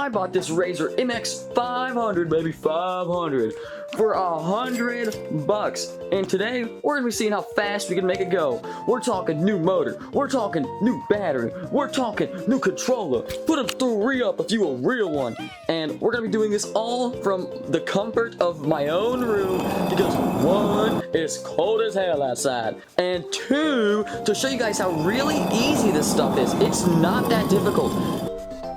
I bought this Razer MX 500, baby, 500, for $100. And today, we're gonna be seeing how fast we can make it go. We're talking new motor, we're talking new battery, we're talking new controller. Put them through re-up if you a real one. And we're gonna be doing this all from the comfort of my own room, because one, it's cold as hell outside, and two, to show you guys how really easy this stuff is. It's not that difficult.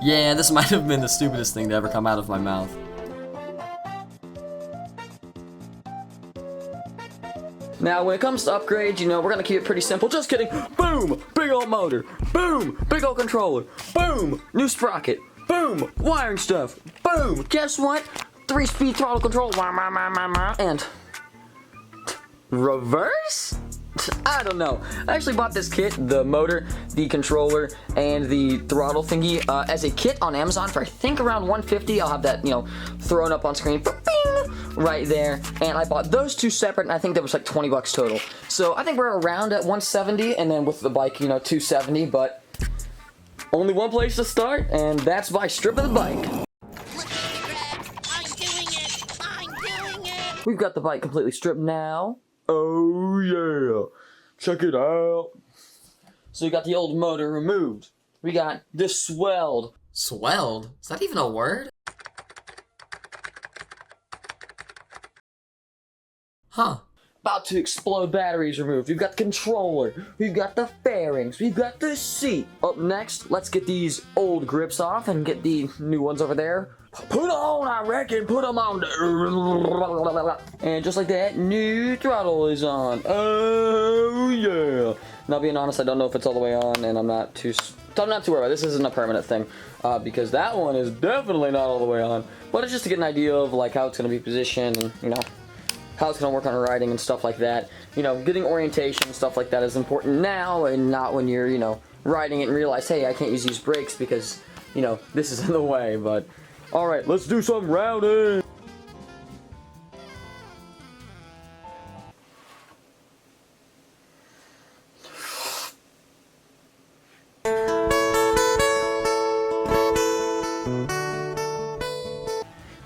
Yeah, this might have been the stupidest thing to ever come out of my mouth. Now, when it comes to upgrades, you know, we're gonna keep it pretty simple. Just kidding. Boom! Big old motor. Boom! Big old controller. Boom! New sprocket. Boom! Wiring stuff. Boom! Guess what? 3-speed throttle control. And reverse? I don't know. I actually bought this kit, the motor, the controller, and the throttle thingy, as a kit on Amazon for I think around $150. I'll have that, you know, thrown up on screen. Bing! Right there. And I bought those two separate, and I think that was like 20 bucks total. So I think we're around at 170, and then with the bike, you know, 270, but only one place to start, and that's by stripping the bike. We've got the bike completely stripped now. Oh yeah, check it out. So we got the old motor removed. We got this swelled. Swelled? Is that even a word? Huh. About to explode batteries removed. We've got the controller. We've got the fairings. We've got the seat. Up next, let's get these old grips off and get the new ones over there. Put on, I reckon. Put them on. And just like that, new throttle is on. Oh yeah. Now, being honest, I don't know if it's all the way on, and I'm not too worried about it. This isn't a permanent thing, because that one is definitely not all the way on. But it's just to get an idea of like how it's gonna be positioned, and you know, how it's gonna work on riding and stuff like that. You know, getting orientation and stuff like that is important now, and not when you're, you know, riding it and realize, hey, I can't use these brakes because, you know, this is in the way. But all right, let's do some rounding.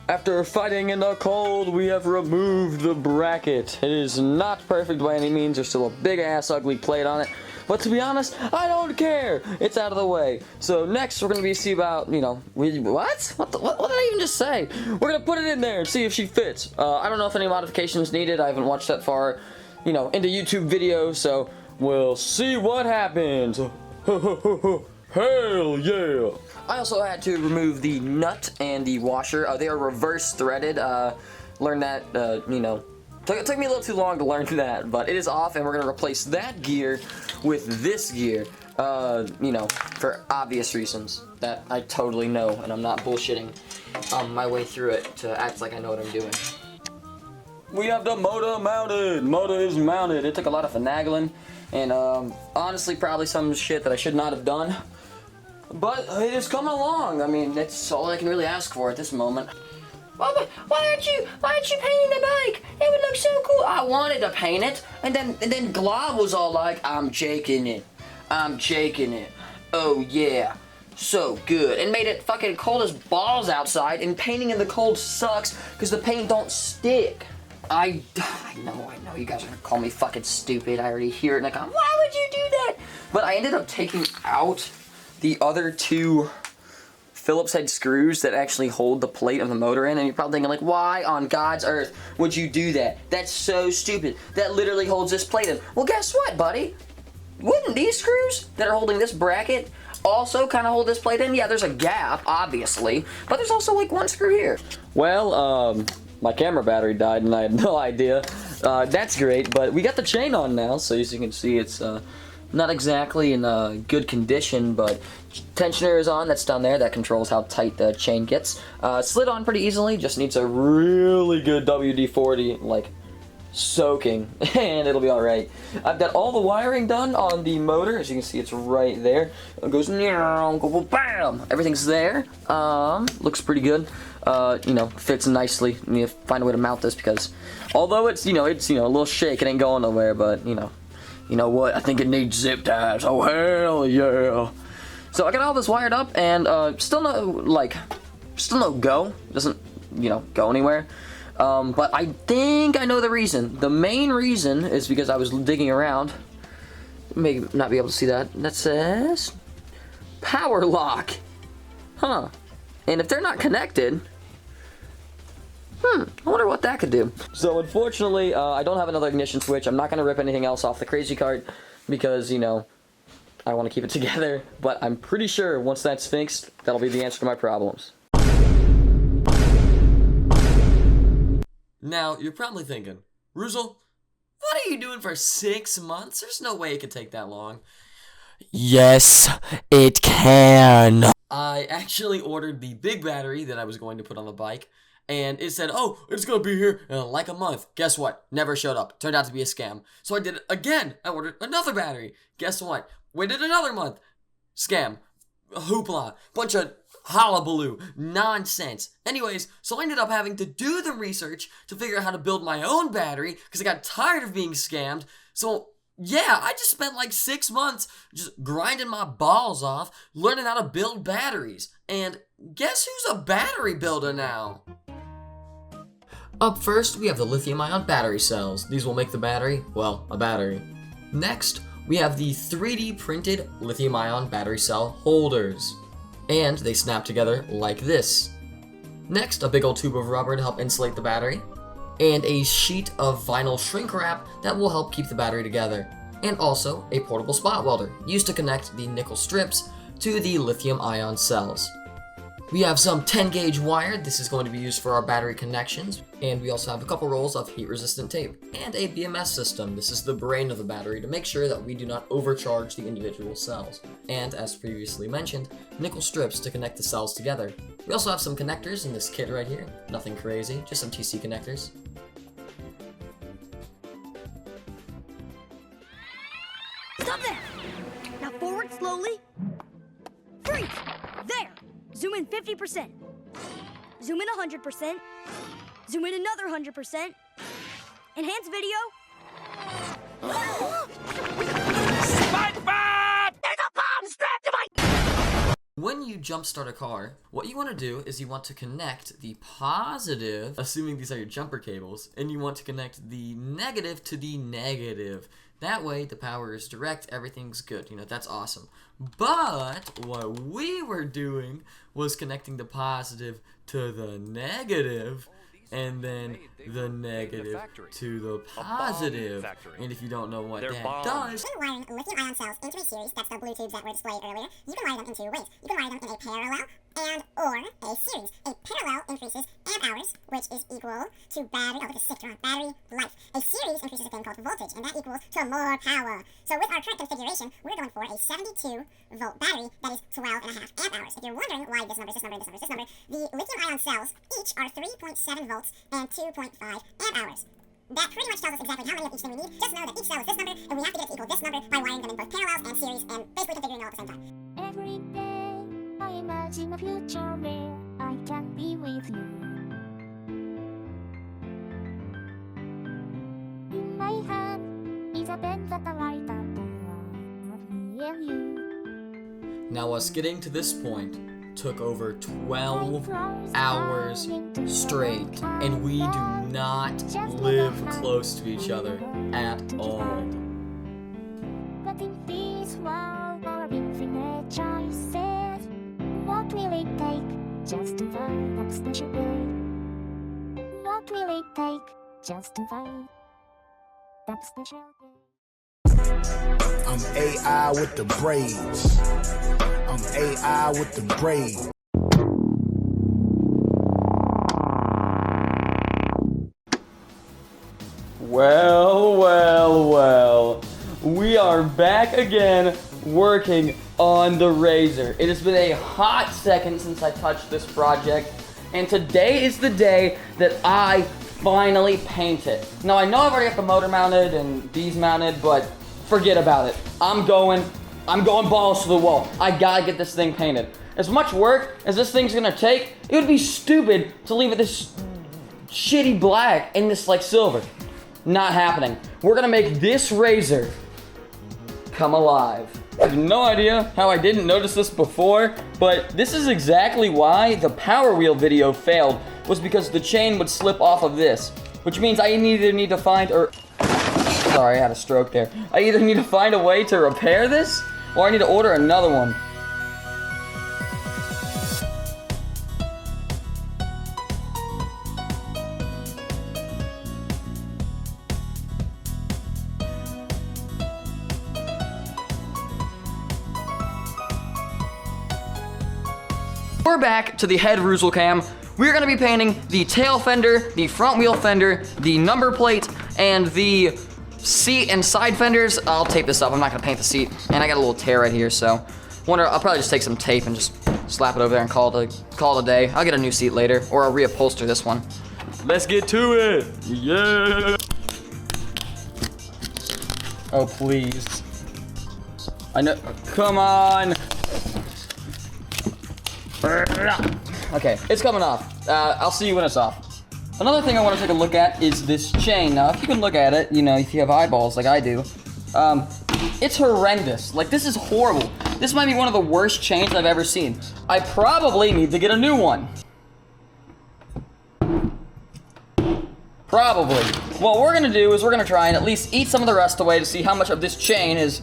After fighting in the cold, we have removed the bracket. It is not perfect by any means. There's still a big ass ugly plate on it. But to be honest, I don't care. It's out of the way. So next, we're gonna be see about, you know, what did I even just say? We're gonna put it in there and see if she fits. I don't know if any modifications needed. I haven't watched that far, you know, into YouTube videos. So we'll see what happens. Hell yeah! I also had to remove the nut and the washer. They are reverse threaded. Learned that, you know, it took me a little too long to learn that, but it is off, and we're gonna replace that gear with this gear. You know, for obvious reasons that I totally know, and I'm not bullshitting my way through it to act like I know what I'm doing. We have the motor mounted. Motor is mounted. It took a lot of finagling, and honestly, probably some shit that I should not have done. But it is coming along. I mean, that's all I can really ask for at this moment. Why aren't you painting the bike? It would look so cool. I wanted to paint it, and then Glob was all like, I'm jaking it. Oh yeah, so good. And made it fucking cold as balls outside, and painting in the cold sucks because the paint don't stick. I know, you guys are gonna call me fucking stupid. I already hear it in the comments. Why would you do that? But I ended up taking out the other two Phillips head screws that actually hold the plate of the motor in, and you're probably thinking like, why on God's earth would you do that? That's so stupid. That literally holds this plate in. Well, guess what, buddy? Wouldn't these screws that are holding this bracket also kind of hold this plate in? Yeah, there's a gap, obviously, but there's also like one screw here. Well, my camera battery died and I had no idea. That's great, but we got the chain on now, so as you can see, it's not exactly in good condition, but tensioner is on. That's down there. That controls how tight the chain gets. Slid on pretty easily. Just needs a really good WD-40, like, soaking, and it'll be all right. I've got all the wiring done on the motor. As you can see, it's right there. It goes, go bam. Everything's there. Looks pretty good. You know, fits nicely. I need to find a way to mount this because, although it's a little shake, it ain't going nowhere. But you know what? I think it needs zip ties. Oh, hell yeah. So I got all this wired up, and still no, like, Still no go. It doesn't, go anywhere. But I think I know the reason. The main reason is because I was digging around. You may not be able to see that. That says power lock. Huh. And if they're not connected, I wonder what that could do. So unfortunately, I don't have another ignition switch. I'm not going to rip anything else off the crazy cart because, I want to keep it together. But I'm pretty sure once that's fixed, that'll be the answer to my problems. Now, you're probably thinking, Ruzel, what are you doing for 6 months? There's no way it could take that long. Yes, it can. I actually ordered the big battery that I was going to put on the bike, and it said, oh, it's going to be here in like a month. Guess what? Never showed up. Turned out to be a scam. So I did it again. I ordered another battery. Guess what? Waited another month. Scam. Hoopla. Bunch of hullabaloo. Nonsense. Anyways, so I ended up having to do the research to figure out how to build my own battery because I got tired of being scammed. So yeah, I just spent like 6 months just grinding my balls off, learning how to build batteries. And guess who's a battery builder now? Up first, we have the lithium-ion battery cells. These will make the battery, well, a battery. Next, we have the 3D printed lithium-ion battery cell holders. And they snap together like this. Next, a big old tube of rubber to help insulate the battery. And a sheet of vinyl shrink wrap that will help keep the battery together. And also a portable spot welder used to connect the nickel strips to the lithium-ion cells. We have some 10 gauge wire. This is going to be used for our battery connections. And we also have a couple rolls of heat-resistant tape and a BMS system. This is the brain of the battery to make sure that we do not overcharge the individual cells. And as previously mentioned, nickel strips to connect the cells together. We also have some connectors in this kit right here. Nothing crazy, just some TC connectors. Stop there! Now forward slowly. Freeze! There! Zoom in 50%. Zoom in 100%. Zoom in another 100%. Enhance video. SpongeBob! There's a bomb strapped to my... When you jumpstart a car, what you want to do is you want to connect the positive, assuming these are your jumper cables, and you want to connect the negative to the negative. That way, the power is direct, everything's good. That's awesome. But what we were doing was connecting the positive to the negative, and then the negative to the positive. And if you don't know what that does... When wiring lithium-ion cells into a series, that's the blue tubes that were displayed earlier, you can wire them in two ways. You can wire them in a parallel and or a series. A parallel increases amp hours, which is equal to battery life. A series increases a thing called voltage, and that equals to more power. So with our current configuration, we're going for a 72-volt battery that is 12.5 amp hours. If you're wondering why this number, the lithium-ion cells each are 3.7 volts and 2.5 amp hours. That pretty much tells us exactly how many of each thing we need. Just know that each cell is this number, and we have to get it to equal this number by wiring them in both parallels and series, and basically configuring it all at the same time. Every day, I imagine a future where I can be with you. In my hand is a pen that I light up the world of me and you. Now, us getting to this point took over 12 hours straight, and we do not live close to each other at all. But in this world of infinite choices, what will it take just to find that special day? What will it take just to find that special day? I'm AI with the braids. I'm AI with the braids. Well. We are back again working on the Razor. It has been a hot second since I touched this project, and today is the day that I finally paint it. Now, I know I've already got the motor mounted and these mounted, but forget about it. I'm going balls to the wall. I gotta get this thing painted. As much work as this thing's gonna take, it would be stupid to leave it this shitty black and this like silver. Not happening. We're gonna make this Razor come alive. I have no idea how I didn't notice this before, but this is exactly why the Power Wheel video failed, was because the chain would slip off of this, which means I either need to find, sorry, I had a stroke there. I either need to find a way to repair this, or I need to order another one. We're back to the head Ruzel cam. We're gonna be painting the tail fender, the front wheel fender, the number plate, and the seat and side fenders. I'll tape this up, I'm not gonna paint the seat. And I got a little tear right here, so I'll probably just take some tape and just slap it over there and call it a day. I'll get a new seat later, or I'll reupholster this one. Let's get to it, yeah. Oh, please. I know, come on. Okay, it's coming off. I'll see you when it's off. Another thing I want to take a look at is this chain. Now, if you can look at it, you know, if you have eyeballs like I do, it's horrendous. Like, this is horrible. This might be one of the worst chains I've ever seen. I probably need to get a new one. Probably. What we're gonna do is we're gonna try and at least eat some of the rust away to see how much of this chain is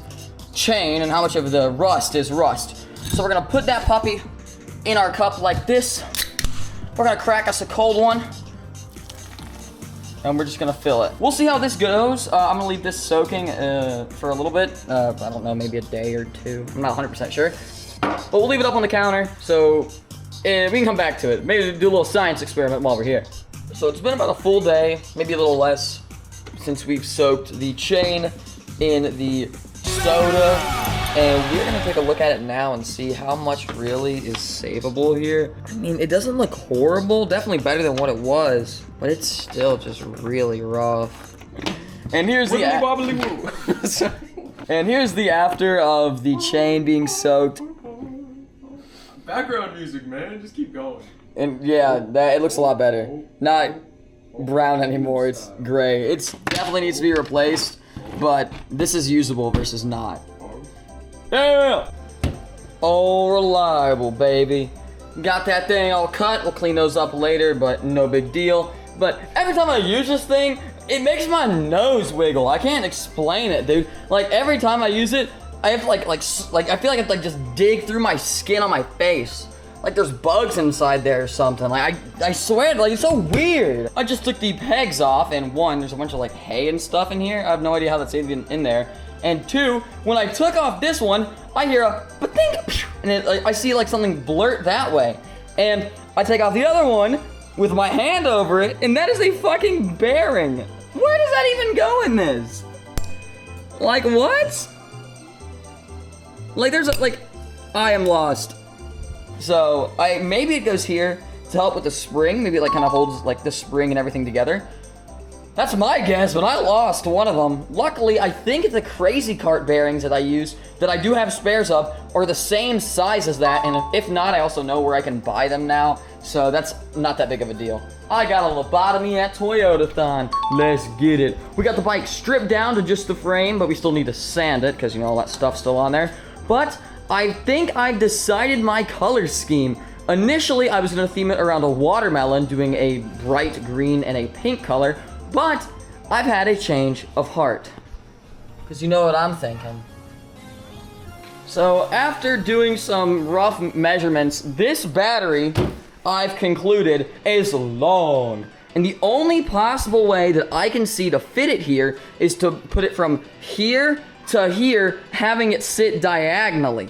chain and how much of the rust is rust. So we're gonna put that puppy in our cup like this. We're gonna crack us a cold one. And we're just gonna fill it. We'll see how this goes. I'm gonna leave this soaking for a little bit. I don't know, maybe a day or two. I'm not 100% sure. But we'll leave it up on the counter, so we can come back to it. Maybe do a little science experiment while we're here. So it's been about a full day, maybe a little less, since we've soaked the chain in the soda. And we're gonna take a look at it now and see how much really is savable here. I mean, it doesn't look horrible, definitely better than what it was, but it's still just really rough. And here's the and here's the after of the chain being soaked. Background music, man, just keep going. And yeah, it looks a lot better. Not brown anymore, it's gray. It's definitely needs to be replaced, but this is usable versus not. Yeah! Oh, reliable, baby. Got that thing all cut. We'll clean those up later, but no big deal. But every time I use this thing, it makes my nose wiggle. I can't explain it, dude. Like, every time I use it, I have to, like, I feel like I have to, like, just dig through my skin on my face. Like, there's bugs inside there or something. Like, I swear, like, it's so weird. I just took the pegs off, and one, there's a bunch of, like, hay and stuff in here. I have no idea how that's even in there. And two, when I took off this one, I hear a ba-ding, and I see like something blurt that way. And I take off the other one with my hand over it, and that is a fucking bearing. Where does that even go in this? Like, what? Like, there's a, like, I am lost. So, maybe it goes here to help with the spring. Maybe it like kind of holds like the spring and everything together. That's my guess, but I lost one of them. Luckily, I think the Crazy Cart bearings that I use, that I do have spares of, are the same size as that, and if not, I also know where I can buy them now, so that's not that big of a deal. I got a lobotomy at Toyotathon. Let's get it. We got the bike stripped down to just the frame, but we still need to sand it, because, you know, all that stuff's still on there. But I think I've decided my color scheme. Initially, I was going to theme it around a watermelon, doing a bright green and a pink color, but I've had a change of heart. Because you know what I'm thinking. So after doing some rough measurements, this battery, I've concluded, is long. And the only possible way that I can see to fit it here is to put it from here to here, having it sit diagonally.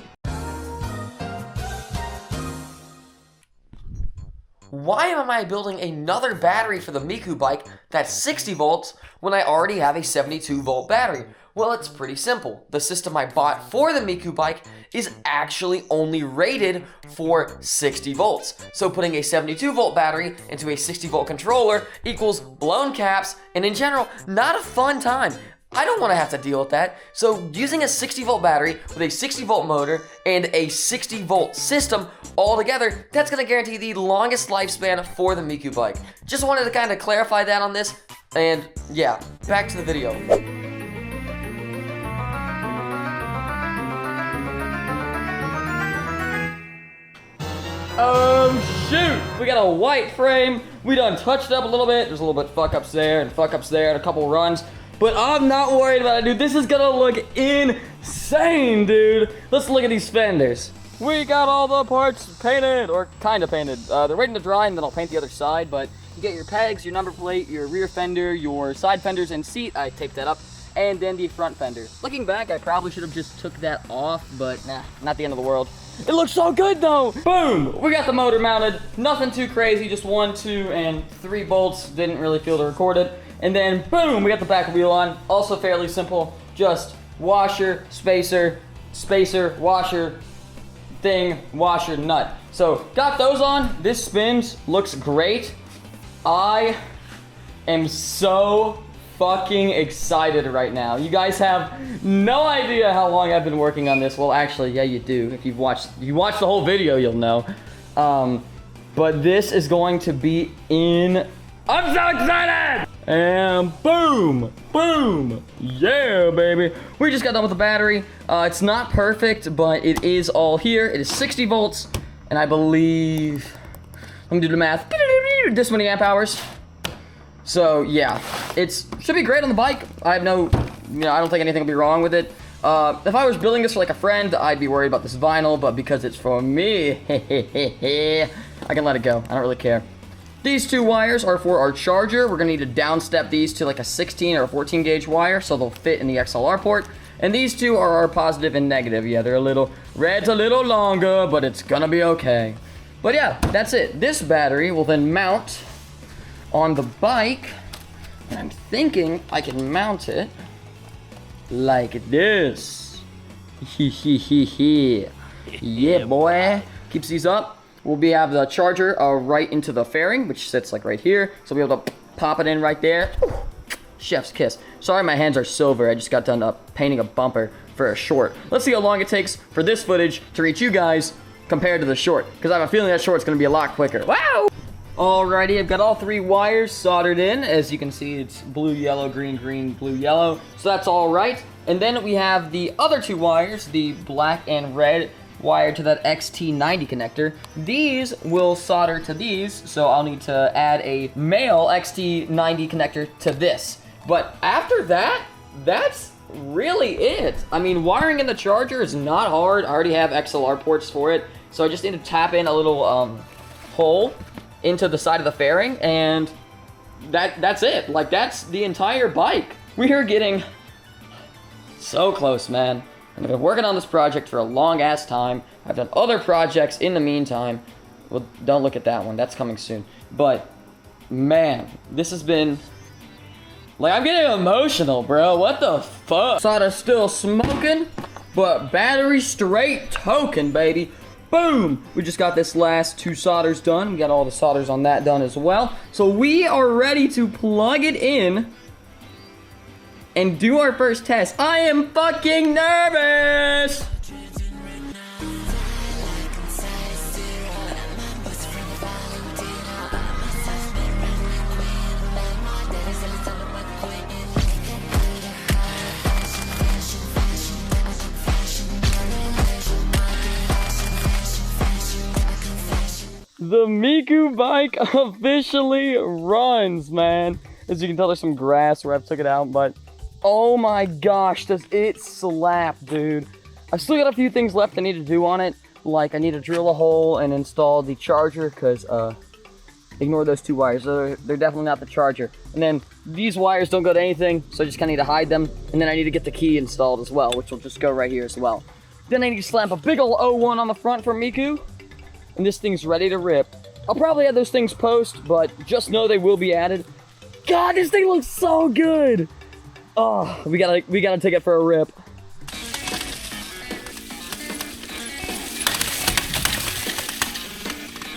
Why am I building another battery for the Miku bike that's 60 volts when I already have a 72 volt battery? Well, it's pretty simple. The system I bought for the Miku bike is actually only rated for 60 volts. So putting a 72 volt battery into a 60 volt controller equals blown caps, and in general, not a fun time. I don't want to have to deal with that, so using a 60 volt battery with a 60 volt motor and a 60 volt system all together, that's going to guarantee the longest lifespan for the Miku bike. Just wanted to kind of clarify that on this, and yeah, back to the video. Shoot! We got a white frame. We done touched it up a little bit. There's a little bit fuck ups there and fuck ups there and a couple runs. But I'm not worried about it, dude. This is gonna look insane, dude. Let's look at these fenders. We got all the parts painted, or kind of painted. They're waiting to dry, and then I'll paint the other side. But you get your pegs, your number plate, your rear fender, your side fenders and seat. I taped that up. And then the front fender. Looking back, I probably should have just took that off, but nah, not the end of the world. It looks so good though. Boom, we got the motor mounted. Nothing too crazy, just 1, 2, and 3 bolts. Didn't really feel to record it. And then boom, we got the back wheel on. Also fairly simple, just washer, spacer, washer, thing, washer, nut. So got those on. This spins, looks great. I am so fucking excited right now. You guys have no idea how long I've been working on this. Well, actually, yeah, you do. If you've watched the whole video, you'll know. But this is going to be I'm so excited! And boom, boom, yeah, baby. We just got done with the battery. It's not perfect, but it is all here. It is 60 volts, and I believe, let me do the math, this many amp hours. So yeah, should be great on the bike. I have no, I don't think anything will be wrong with it. If I was building this for like a friend, I'd be worried about this vinyl, but because it's for me, I can let it go. I don't really care. These 2 wires are for our charger. We're gonna need to downstep these to like a 16 or a 14 gauge wire so they'll fit in the XLR port. And these 2 are our positive and negative. Yeah, they're a little, red's a little longer, but it's gonna be okay. But yeah, that's it. This battery will then mount on the bike, and I'm thinking I can mount it like this. Yeah, boy. Keeps these up. We'll have the charger right into the fairing, which sits like right here. So we'll be able to pop it in right there. Chef's kiss. Sorry, my hands are silver. I just got done painting a bumper for a short. Let's see how long it takes for this footage to reach you guys compared to the short, because I have a feeling that short's gonna be a lot quicker. Wow! Alrighty, I've got all 3 wires soldered in. As you can see, it's blue, yellow, green, green, blue, yellow. So that's all right. And then we have the other 2 wires, the black and red wired to that XT90 connector. These will solder to these, so I'll need to add a male XT90 connector to this. But after that, that's really it. I mean, wiring in the charger is not hard. I already have XLR ports for it, so I just need to tap in a little hole into the side of the fairing, and that's it. Like, that's the entire bike. We are getting so close, man. I've been working on this project for a long ass time. I've done other projects in the meantime. Well, don't look at that one, that's coming soon. But man, this has been, like, I'm getting emotional, bro. What the fuck? Solder still smoking, but battery straight token, baby. Boom! We just got this last 2 solders done. We got all the solders on that done as well. So we are ready to plug it in and do our first test. I am fucking nervous! The Miku bike officially runs, man. As you can tell, there's some grass where I've took it out, but oh my gosh, does it slap, dude. I've still got a few things left I need to do on it. Like, I need to drill a hole and install the charger, because, ignore those 2 wires. They're definitely not the charger. And then these wires don't go to anything, so I just kind of need to hide them. And then I need to get the key installed as well, which will just go right here as well. Then I need to slap a big ol' 01 on the front for Miku. And this thing's ready to rip. I'll probably add those things post, but just know they will be added. God, this thing looks so good! Oh, we gotta take it for a rip.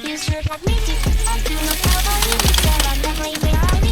You should admit it. I do not know how you